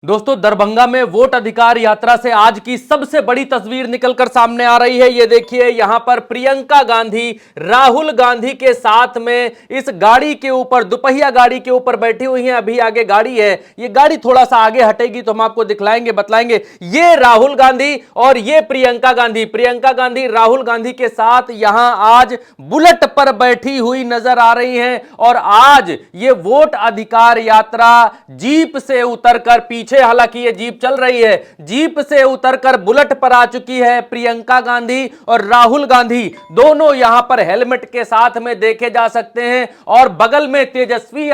दोस्तों, दरभंगा में वोट अधिकार यात्रा से आज की सबसे बड़ी तस्वीर निकलकर सामने आ रही है। ये देखिए, यहां पर प्रियंका गांधी राहुल गांधी के साथ में इस गाड़ी के ऊपर, दुपहिया गाड़ी के ऊपर बैठी हुई हैं। अभी आगे गाड़ी है, ये गाड़ी थोड़ा सा आगे हटेगी तो हम आपको दिखलाएंगे, बतलाएंगे। ये राहुल गांधी और ये प्रियंका गांधी, प्रियंका गांधी राहुल गांधी के साथ यहां आज बुलेट पर बैठी हुई नजर आ रही हैं। और आज ये वोट अधिकार यात्रा जीप से उतरकर, पीछे हालांकि ये जीप चल रही है, जीप से उतरकर बुलेट पर आ चुकी है प्रियंका गांधी और राहुल गांधी। दोनों यहां पर हेलमेट के साथ में देखे जा सकते हैं। और बगल में तेजस्वी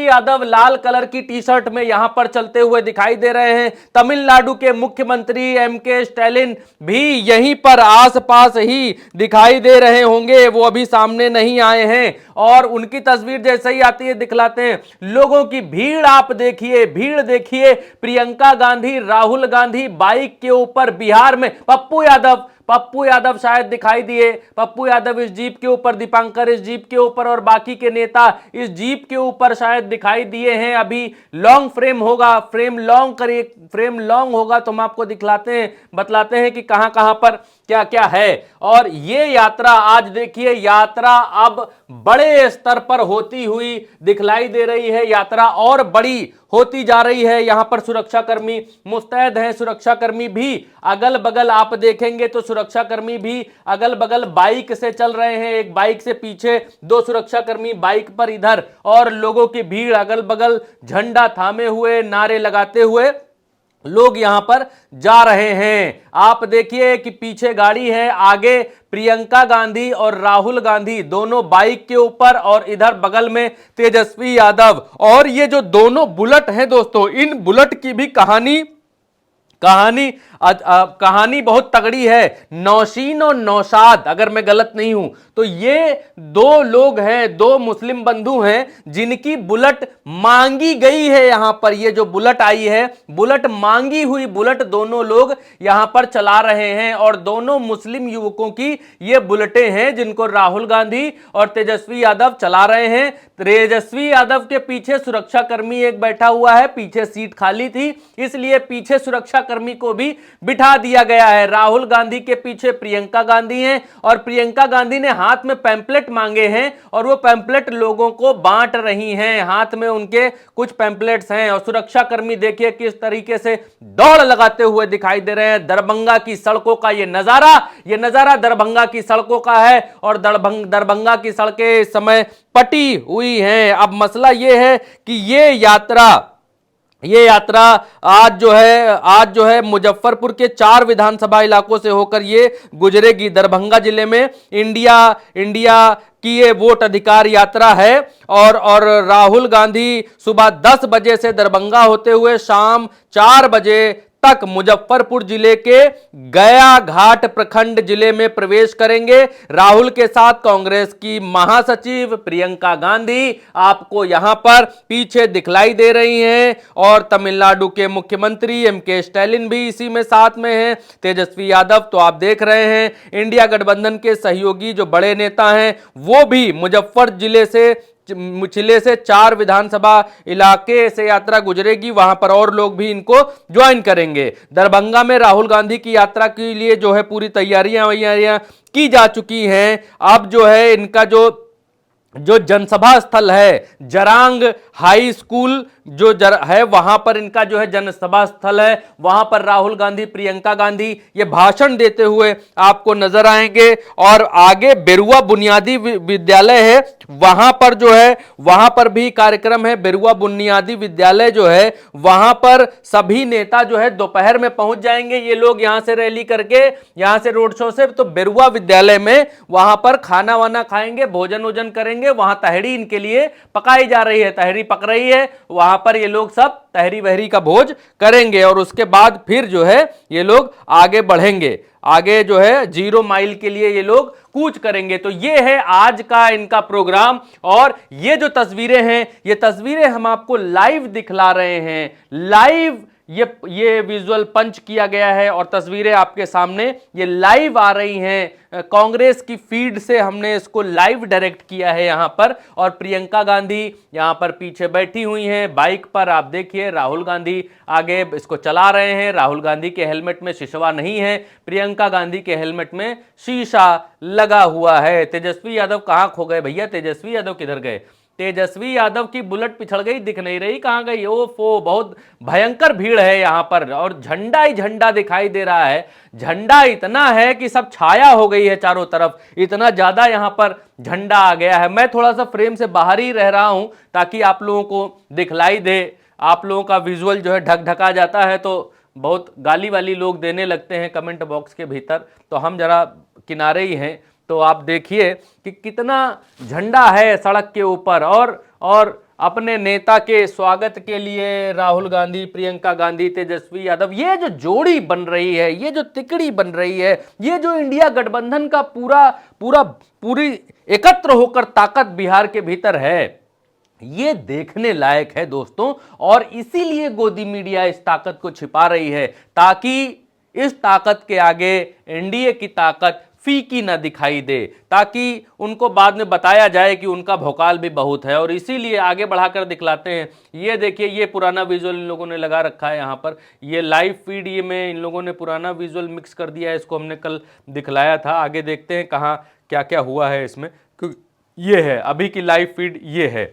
यादव लाल कलर की टी शर्ट में यहां पर चलते हुए दिखाई दे रहे हैं। तमिलनाडु के मुख्यमंत्री एमके स्टैलिन भी यहीं पर आसपास ही दिखाई दे रहे होंगे, वो अभी सामने नहीं आए हैं। और उनकी तस्वीर जैसे ही आती है दिखलाते हैं। लोगों की भीड़ आप देखिए, भीड़ देखिए। प्रियंका गांधी राहुल गांधी बाइक के ऊपर, बिहार में पप्पू यादव शायद दिखाई दिए। पप्पू यादव इस जीप के ऊपर, दीपांकर इस जीप के ऊपर और बाकी के नेता इस जीप के ऊपर शायद दिखाई दिए हैं। अभी लॉन्ग फ्रेम होगा, फ्रेम लॉन्ग होगा तो हम आपको दिखलाते हैं, बतलाते हैं कि कहां कहां पर क्या क्या है। और ये यात्रा आज देखिए, यात्रा अब बड़े स्तर पर होती हुई दिखलाई दे रही है। यात्रा और बड़ी होती जा रही है। यहां पर सुरक्षाकर्मी मुस्तैद हैं, सुरक्षाकर्मी भी अगल बगल आप देखेंगे तो सुरक्षाकर्मी भी अगल बगल बाइक से चल रहे हैं। एक बाइक से पीछे दो सुरक्षाकर्मी बाइक पर इधर, और लोगों की भीड़ अगल बगल झंडा थामे हुए, नारे लगाते हुए लोग यहां पर जा रहे हैं। आप देखिए कि पीछे गाड़ी है, आगे प्रियंका गांधी और राहुल गांधी दोनों बाइक के ऊपर, और इधर बगल में तेजस्वी यादव। और ये जो दोनों बुलेट हैं दोस्तों, इन बुलेट की भी कहानी बहुत तगड़ी है। नौशीन और नौशाद, अगर मैं गलत नहीं हूं तो ये दो लोग हैं, दो मुस्लिम बंधु हैं जिनकी बुलेट मांगी गई है। यहां पर ये जो बुलेट आई है, बुलेट मांगी हुई बुलेट दोनों लोग यहां पर चला रहे हैं। और दोनों मुस्लिम युवकों की ये बुलेटें हैं जिनको राहुल गांधी और तेजस्वी यादव चला रहे हैं। तेजस्वी यादव के पीछे सुरक्षाकर्मी एक बैठा हुआ है, पीछे सीट खाली थी इसलिए पीछे सुरक्षाकर्मी को भी बिठा दिया गया है। राहुल गांधी के पीछे प्रियंका गांधी हैं और प्रियंका गांधी ने हाथ में पैम्पलेट मांगे हैं और वो पैम्पलेट लोगों को बांट रही हैं। हाथ में उनके कुछ पैम्पलेट्स हैं और सुरक्षाकर्मी देखिए किस तरीके से दौड़ लगाते हुए दिखाई दे रहे हैं। दरभंगा की सड़कों का ये नजारा दरभंगा की सड़कों का है। और दरभंगा की सड़कें इस समय पटी हुई हैं। अब मसला ये है कि ये यात्रा आज जो है मुजफ्फरपुर के 4 विधानसभा इलाकों से होकर ये गुजरेगी। दरभंगा जिले में इंडिया की ये वोट अधिकार यात्रा है। और राहुल गांधी सुबह 10 बजे से दरभंगा होते हुए शाम 4 बजे तक मुजफ्फरपुर जिले के गया घाट प्रखंड जिले में प्रवेश करेंगे। राहुल के साथ कांग्रेस की महासचिव प्रियंका गांधी आपको यहां पर पीछे दिखलाई दे रही हैं। और तमिलनाडु के मुख्यमंत्री एमके स्टैलिन भी इसी में साथ में हैं। तेजस्वी यादव तो आप देख रहे हैं, इंडिया गठबंधन के सहयोगी जो बड़े नेता हैं वो भी मुजफ्फर जिले से 4 विधानसभा इलाके से यात्रा गुजरेगी। वहां पर और लोग भी इनको ज्वाइन करेंगे। दरभंगा में राहुल गांधी की यात्रा के लिए जो है पूरी तैयारियां की जा चुकी हैं। अब जो है इनका जो जनसभा स्थल है, जरांग हाई स्कूल है, वहां पर इनका जो है जनसभा स्थल है। वहां पर राहुल गांधी प्रियंका गांधी ये भाषण देते हुए आपको नजर आएंगे। और आगे बेरुआ बुनियादी विद्यालय है, वहां पर भी कार्यक्रम है। बेरुआ बुनियादी विद्यालय जो है वहां पर सभी नेता जो है दोपहर में पहुंच जाएंगे। ये लोग यहां से रैली करके, यहां से रोड शो से तो बेरुआ विद्यालय में वहां पर खाना वाना खाएंगे, भोजन वोजन करेंगे। वहां तहरी इनके लिए पकाई जा रही है, तहरी पक रही है। वहां पर ये लोग सब तहरी वहरी का भोज करेंगे और उसके बाद फिर जो है ये लोग आगे बढ़ेंगे। आगे जो है 0 माइल के लिए ये लोग कूच करेंगे। तो ये है आज का इनका प्रोग्राम। और ये जो तस्वीरें हैं, ये तस्वीरें हम आपको लाइव दिखला रहे हैं। लाइव ये विजुअल पंच किया गया है और तस्वीरें आपके सामने ये लाइव आ रही हैं। कांग्रेस की फीड से हमने इसको लाइव डायरेक्ट किया है यहां पर, और प्रियंका गांधी यहां पर पीछे बैठी हुई हैं बाइक पर। आप देखिए राहुल गांधी आगे इसको चला रहे हैं। राहुल गांधी के हेलमेट में शीशवा नहीं है, प्रियंका गांधी के हेलमेट में शीशा लगा हुआ है। तेजस्वी यादव कहां खो गए भैया? तेजस्वी यादव किधर गए? तेजस्वी यादव की बुलेट पिछड़ गई, दिख नहीं रही, कहां गई? ओफो, बहुत भयंकर भीड़ है यहां पर और झंडा ही झंडा दिखाई दे रहा है। झंडा इतना है कि सब छाया हो गई है चारों तरफ, इतना ज्यादा यहां पर झंडा आ गया है। मैं थोड़ा सा फ्रेम से बाहर ही रह रहा हूं ताकि आप लोगों को दिखलाई दे। आप लोगों का विजुअल जो है ढक ढका जाता है तो बहुत गाली वाली लोग देने लगते हैं कमेंट बॉक्स के भीतर, तो हम जरा किनारे ही हैं। तो आप देखिए कि कितना झंडा है सड़क के ऊपर, और अपने नेता के स्वागत के लिए राहुल गांधी, प्रियंका गांधी, तेजस्वी यादव, ये जो जोड़ी बन रही है, ये जो तिकड़ी बन रही है, ये जो इंडिया गठबंधन का पूरी एकत्र होकर ताकत बिहार के भीतर है, ये देखने लायक है दोस्तों। और इसीलिए गोदी मीडिया इस ताकत को छिपा रही है ताकि इस ताकत के आगे एनडीए की ताकत फीकी ना दिखाई दे, ताकि उनको बाद में बताया जाए कि उनका भौकाल भी बहुत है, और इसीलिए आगे बढ़ाकर दिखलाते हैं। ये देखिए, ये पुराना विजुअल इन लोगों ने लगा रखा है यहाँ पर, ये लाइव फीड ये में इन लोगों ने पुराना विजुअल मिक्स कर दिया है, इसको हमने कल दिखलाया था। आगे देखते हैं कहाँ क्या क्या हुआ है इसमें, क्योंकि ये है अभी की लाइव फीड, ये है।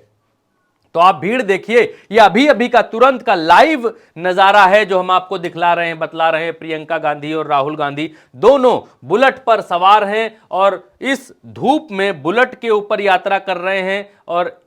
तो आप भीड़ देखिए, ये अभी अभी का तुरंत का लाइव नजारा है जो हम आपको दिखला रहे हैं, बतला रहे हैं। प्रियंका गांधी और राहुल गांधी दोनों बुलेट पर सवार हैं और इस धूप में बुलेट के ऊपर यात्रा कर रहे हैं, और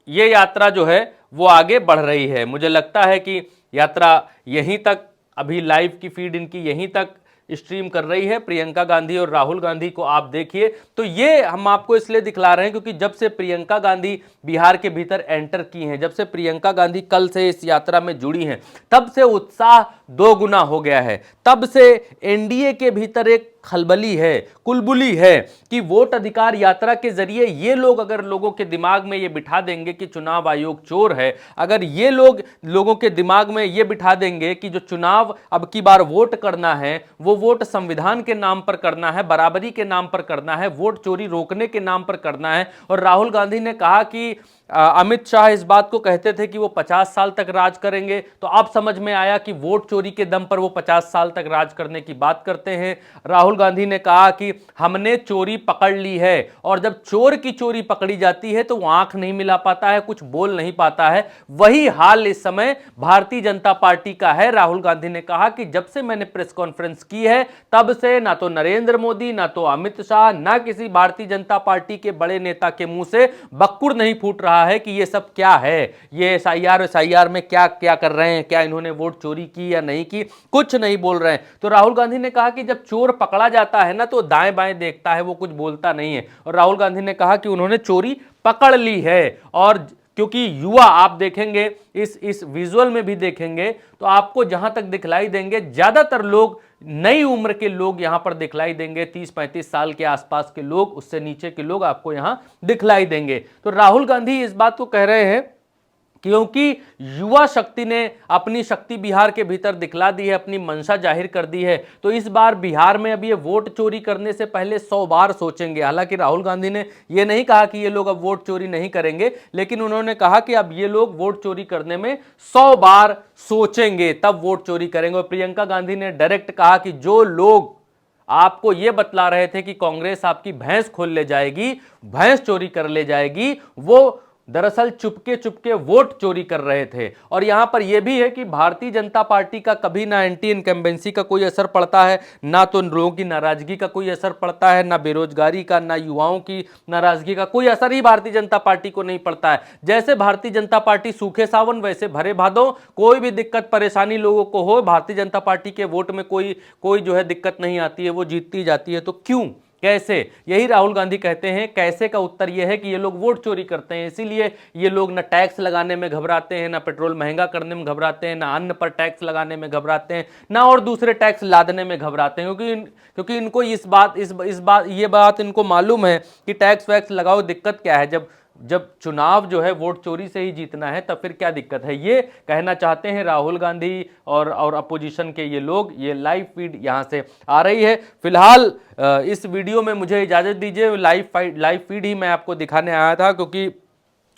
ये यात्रा जो है वो आगे बढ़ रही है। मुझे लगता है कि यात्रा यहीं तक, अभी लाइव की फीड इनकी यहीं तक स्ट्रीम कर रही है। प्रियंका गांधी और राहुल गांधी को आप देखिए, तो ये हम आपको इसलिए दिखला रहे हैं क्योंकि जब से प्रियंका गांधी बिहार के भीतर एंटर की हैं, जब से प्रियंका गांधी कल से इस यात्रा में जुड़ी हैं, तब से उत्साह दो गुना हो गया है। तब से एनडीए के भीतर एक खलबली है, कुलबुली है कि वोट अधिकार यात्रा के जरिए ये लोग अगर लोगों के दिमाग में ये बिठा देंगे कि चुनाव आयोग चोर है, अगर ये लोग लोगों के दिमाग में ये बिठा देंगे कि जो चुनाव अब की बार वोट करना है वो वोट संविधान के नाम पर करना है, बराबरी के नाम पर करना है, वोट चोरी रोकने के नाम पर करना है। और राहुल गांधी ने कहा कि अमित शाह इस बात को कहते थे कि वो 50 साल तक राज करेंगे, तो अब समझ में आया कि वोट चोरी के दम पर वो 50 साल तक राज करने की बात करते हैं। राहुल गांधी ने कहा कि हमने चोरी पकड़ ली है, और जब चोर की चोरी पकड़ी जाती है तो वो आंख नहीं मिला पाता है, कुछ बोल नहीं पाता है। वही हाल इस समय भारतीय जनता पार्टी का है। राहुल गांधी ने कहा कि जब से मैंने प्रेस कॉन्फ्रेंस की है तब से ना तो नरेंद्र मोदी, ना तो अमित शाह, ना किसी भारतीय जनता पार्टी के बड़े नेता के मुंह से बक्कुर नहीं फूट रहा है कि ये सब क्या है, ये एसआईआर में क्या क्या कर रहे हैं, क्या इन्होंने वोट चोरी की या नहीं की, कुछ नहीं बोल रहे हैं। तो राहुल गांधी ने कहा कि जब चोर पकड़ा जाता है ना तो दाएं बाएं देखता है, वो कुछ बोलता नहीं है। और राहुल गांधी ने कहा कि उन्होंने चोरी पकड़ ली है, और क्योंकि युवा, आप देखेंगे इस विजुअल में भी देखेंगे तो आपको जहां तक दिखलाई देंगे ज्यादातर लोग नई उम्र के लोग यहां पर दिखलाई देंगे, 30-35 साल के आसपास के लोग, उससे नीचे के लोग आपको यहां दिखलाई देंगे। तो राहुल गांधी इस बात को कह रहे हैं क्योंकि युवा शक्ति ने अपनी शक्ति बिहार के भीतर दिखला दी है, अपनी मंशा जाहिर कर दी है। तो इस बार बिहार में अब ये वोट चोरी करने से पहले 100 बार सोचेंगे। हालांकि राहुल गांधी ने ये नहीं कहा कि ये लोग अब वोट चोरी नहीं करेंगे, लेकिन उन्होंने कहा कि अब ये लोग वोट चोरी करने में 100 बार सोचेंगे, तब वोट चोरी करेंगे। और प्रियंका गांधी ने डायरेक्ट कहा कि जो लोग आपको यह बतला रहे थे कि कांग्रेस आपकी भैंस खोल ले जाएगी, भैंस चोरी कर ले जाएगी, वो दरअसल चुपके चुपके वोट चोरी कर रहे थे। और यहां पर यह भी है कि भारतीय जनता पार्टी का कभी ना एंटी इनकम्बेंसी का कोई असर पड़ता है, ना तो लोगों की नाराजगी का कोई असर पड़ता है, ना बेरोजगारी का, ना युवाओं की नाराजगी का कोई असर ही भारतीय जनता पार्टी को नहीं पड़ता है। जैसे भारतीय जनता पार्टी सूखे सावन वैसे भरे भादों, कोई भी दिक्कत परेशानी लोगों को हो, भारतीय जनता पार्टी के वोट में कोई जो है दिक्कत नहीं आती है, वो जीतती जाती है। तो क्यों, कैसे? यही राहुल गांधी कहते हैं। कैसे का उत्तर यह है कि ये लोग वोट चोरी करते हैं, इसीलिए ये लोग ना टैक्स लगाने में घबराते हैं, ना पेट्रोल महंगा करने में घबराते हैं, ना अन्न पर टैक्स लगाने में घबराते हैं, ना और दूसरे टैक्स लादने में घबराते हैं, क्योंकि इनको इस बात ये बात इनको मालूम है कि टैक्स वैक्स लगाओ, दिक्कत क्या है। जब जब चुनाव जो है वोट चोरी से ही जीतना है तब फिर क्या दिक्कत है, ये कहना चाहते हैं राहुल गांधी और अपोजिशन के ये लोग। ये लाइव फीड यहां से आ रही है। फिलहाल इस वीडियो में मुझे इजाजत दीजिए, लाइव फीड ही मैं आपको दिखाने आया था, क्योंकि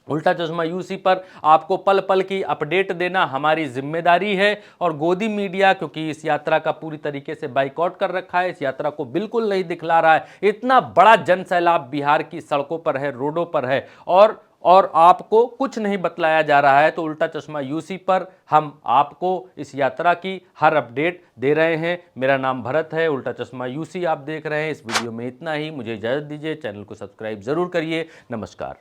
उल्टा चश्मा यूसी पर आपको पल पल की अपडेट देना हमारी जिम्मेदारी है। और गोदी मीडिया क्योंकि इस यात्रा का पूरी तरीके से बाइकआउट कर रखा है, इस यात्रा को बिल्कुल नहीं दिखला रहा है। इतना बड़ा जन सैलाब बिहार की सड़कों पर है, रोडों पर है, और आपको कुछ नहीं बतलाया जा रहा है। तो उल्टा चश्मा यूसी पर हम आपको इस यात्रा की हर अपडेट दे रहे हैं। मेरा नाम भरत है, उल्टा चश्मा यूसी आप देख रहे हैं। इस वीडियो में इतना ही, मुझे इजाजत दीजिए, चैनल को सब्सक्राइब जरूर करिए। नमस्कार।